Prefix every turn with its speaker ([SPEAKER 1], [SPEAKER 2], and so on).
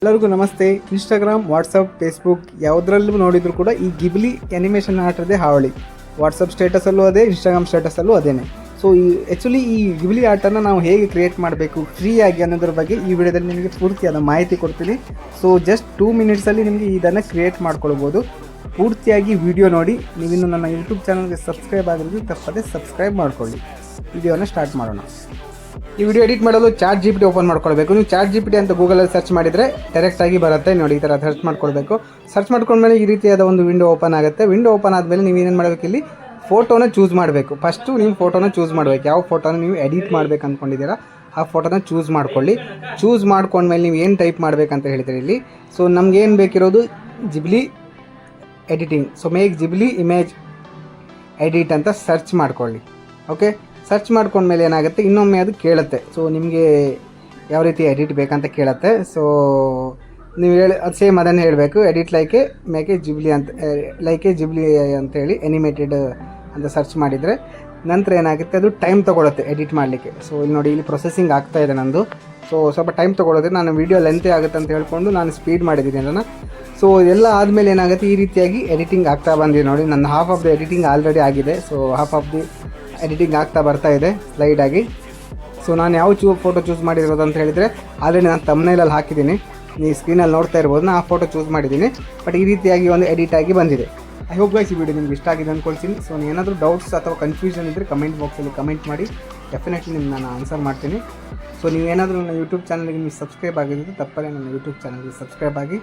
[SPEAKER 1] ಎಲ್ಲರಿಗೂ ನಮಸ್ತೆ. Instagram, WhatsApp, Facebook ಯಾವುದರಲ್ಲೂ ನೋಡಿದ್ರು ಕೂಡ ಈ ಗಿಬ್ಲಿ ಆ್ಯನಿಮೇಷನ್ ಆಟದೇ ಹಾವಳಿ. ವಾಟ್ಸಪ್ ಸ್ಟೇಟಸಲ್ಲೂ ಅದೇ, ಇನ್ಸ್ಟಾಗ್ರಾಮ್ ಸ್ಟೇಟಸಲ್ಲೂ ಅದೇನೆ. ಸೊ ಆ್ಯಕ್ಚುಲಿ ಈ ಗಿಬ್ಲಿ ಆಟನ ನಾವು ಹೇಗೆ ಕ್ರಿಯೇಟ್ ಮಾಡಬೇಕು ಫ್ರೀಯಾಗಿ ಅನ್ನೋದ್ರ ಬಗ್ಗೆ ಈ ವಿಡಿಯೋದಲ್ಲಿ ನಿಮಗೆ ಪೂರ್ತಿಯಾದ ಮಾಹಿತಿ ಕೊಡ್ತೀನಿ. ಸೊ ಜಸ್ಟ್ 2 ಮಿನಿಟ್ಸಲ್ಲಿ ನಿಮಗೆ ಇದನ್ನು ಕ್ರಿಯೇಟ್ ಮಾಡ್ಕೊಳ್ಬೋದು. ಪೂರ್ತಿಯಾಗಿ ವಿಡಿಯೋ ನೋಡಿ. ನೀವಿನ್ನು ನನ್ನ ಯೂಟ್ಯೂಬ್ ಚಾನಲ್ಗೆ ಸಬ್ಸ್ಕ್ರೈಬ್ ಆಗಿರೋದು ತಪ್ಪದೆ ಸಬ್ಸ್ಕ್ರೈಬ್ ಮಾಡ್ಕೊಳ್ಳಿ. ವಿಡಿಯೋನ ಸ್ಟಾರ್ಟ್ ಮಾಡೋಣ. ಈ ವಿಡಿಯೋ ಎಡಿಟ್ ಮಾಡಲು ಚಾಟ್ GPT ಓಪನ್ ಮಾಡ್ಕೊಳ್ಬೇಕು. ನೀವು ಚಾಟ್ GPT ಅಂತ ಗೂಗಲಲ್ಲಿ ಸರ್ಚ್ ಮಾಡಿದರೆ ಡೈರೆಕ್ಟಾಗಿ ಬರುತ್ತೆ. ನೋಡಿ, ಈ ಥರ ಸರ್ಚ್ ಮಾಡ್ಕೊಳ್ಬೇಕು. ಸರ್ಚ್ ಮಾಡ್ಕೊಂಡ್ಮೇಲೆ ಈ ರೀತಿಯಾದ ಒಂದು ವಿಂಡೋ ಓಪನ್ ಆಗುತ್ತೆ. ವಿಂಡೋ ಓಪನ್ ಆದಮೇಲೆ ನೀವು ಏನೇನು ಮಾಡಬೇಕು, ಇಲ್ಲಿ ಫೋಟೋನ ಚೂಸ್ ಮಾಡಬೇಕು. ಫಸ್ಟು ನೀವು ಫೋಟೋನ ಚೂಸ್ ಮಾಡಬೇಕು. ಯಾವ ಫೋಟೋನ ನೀವು ಎಡಿಟ್ ಮಾಡಬೇಕು ಅಂದ್ಕೊಂಡಿದ್ದೀರಾ ಆ ಫೋಟೋನ ಚೂಸ್ ಮಾಡ್ಕೊಳ್ಳಿ. ಚೂಸ್ ಮಾಡ್ಕೊಂಡ್ಮೇಲೆ ನೀವು ಏನು ಟೈಪ್ ಮಾಡಬೇಕಂತ ಹೇಳ್ತೀರಿ ಇಲ್ಲಿ. ಸೊ ನಮಗೇನು ಬೇಕಿರೋದು Ghibli editing. So make Ghibli image edit ಅಂತ ಸರ್ಚ್ ಮಾಡ್ಕೊಳ್ಳಿ. ಓಕೆ, ಸರ್ಚ್ ಮಾಡ್ಕೊಂಡ್ಮೇಲೆ ಏನಾಗುತ್ತೆ, ಇನ್ನೊಮ್ಮೆ ಅದು ಕೇಳುತ್ತೆ. ಸೊ ನಿಮಗೆ ಯಾವ ರೀತಿ ಎಡಿಟ್ ಬೇಕಂತ ಕೇಳುತ್ತೆ. ಸೊ ನೀವು ಅದು ಸೇಮ್ ಅದನ್ನು ಹೇಳಬೇಕು. ಎಡಿಟ್ ಲೈಕೆ ಮೇಕೆ ಜಿಬ್ಲಿ ಅಂತ, ಲೈಕೆ ಜಿಬ್ಲಿ ಅಂತೇಳಿ ಎನಿಮೇಟೆಡ್ ಅಂತ ಸರ್ಚ್ ಮಾಡಿದರೆ ನಂತರ ಏನಾಗುತ್ತೆ, ಅದು ಟೈಮ್ ತೊಗೊಳುತ್ತೆ ಎಡಿಟ್ ಮಾಡಲಿಕ್ಕೆ. ಸೊ ಇಲ್ಲಿ ನೋಡಿ, ಇಲ್ಲಿ ಪ್ರೊಸೆಸಿಂಗ್ ಆಗ್ತಾಯಿದೆ ನಂದು. ಸೊ ಸ್ವಲ್ಪ ಟೈಮ್ ತೊಗೊಳೋದ್ರೆ ನಾನು ವೀಡಿಯೋ ಲೆಂತೇ ಆಗುತ್ತೆ ಅಂತ ಹೇಳ್ಕೊಂಡು ನಾನು ಸ್ಪೀಡ್ ಮಾಡಿದ್ದೀನಿ ಅದನ್ನು. ಸೊ ಎಲ್ಲ ಆದಮೇಲೆ ಏನಾಗುತ್ತೆ, ಈ ರೀತಿಯಾಗಿ ಎಡಿಟಿಂಗ್ ಆಗ್ತಾ ಬಂದಿದೆ. ನೋಡಿ, ನನ್ನ half of the editing already ಆಗಿದೆ. So half of the editing ಆಗ್ತಾ ಬರ್ತಾ ಇದೆ ಸ್ಲೈಡಾಗಿ. ಸೊ ನಾನು ಯಾವ ಫೋಟೋ ಚೂಸ್ ಮಾಡಿರೋದು ಅಂತ ಹೇಳಿದರೆ ಆಲ್ರೆಡಿ ನಾನು ತಮ್ನೈಲಲ್ಲಿ ಹಾಕಿದ್ದೀನಿ. ನೀವು ಸ್ಕ್ರೀನಲ್ಲಿ ನೋಡ್ತಾ ಇರ್ಬೋದು. ನಾನು ಆ ಫೋಟೋ ಚೂಸ್ ಮಾಡಿದ್ದೀನಿ. ಬಟ್ ಈ ರೀತಿಯಾಗಿ ಒಂದು ಎಡಿಟ್ ಆಗಿ ಬಂದಿದೆ. ಐ ಹೋಪ್ ಗೈಸ್ ಈ ವಿಡಿಯೋ ನಿಮ್ಗೆ ಇಷ್ಟ ಆಗಿದೆ ಅಂದ್ಕೊಳ್ತೀನಿ. ಸೊ ಏನಾದರೂ ಡೌಟ್ಸ್ ಅಥವಾ ಕನ್ಫ್ಯೂಷನ್ ಇದ್ದರೆ ಕಮೆಂಟ್ ಬಾಕ್ಸಲ್ಲಿ ಕಮೆಂಟ್ ಮಾಡಿ. ಡೆಫಿನೆಟ್ಲಿ ನಿಮ್ಗೆ ನಾನು ಆನ್ಸರ್ ಮಾಡ್ತೀನಿ. ಸೊ ನೀವೇನಾದರೂ ನನ್ನ ಯೂಟ್ಯೂಬ್ ಚಾನಲ್ಗೆ ನೀವು ಸಬ್ಸ್ಕ್ರೈಬ್ ಆಗಿದ್ದರೆ ತಪ್ಪದೇ ನನ್ನ ಯೂಟ್ಯೂಬ್ ಚಾನಲ್ಗೆ ಸಬ್ಸ್ಕ್ರೈಬ್ ಆಗಿ.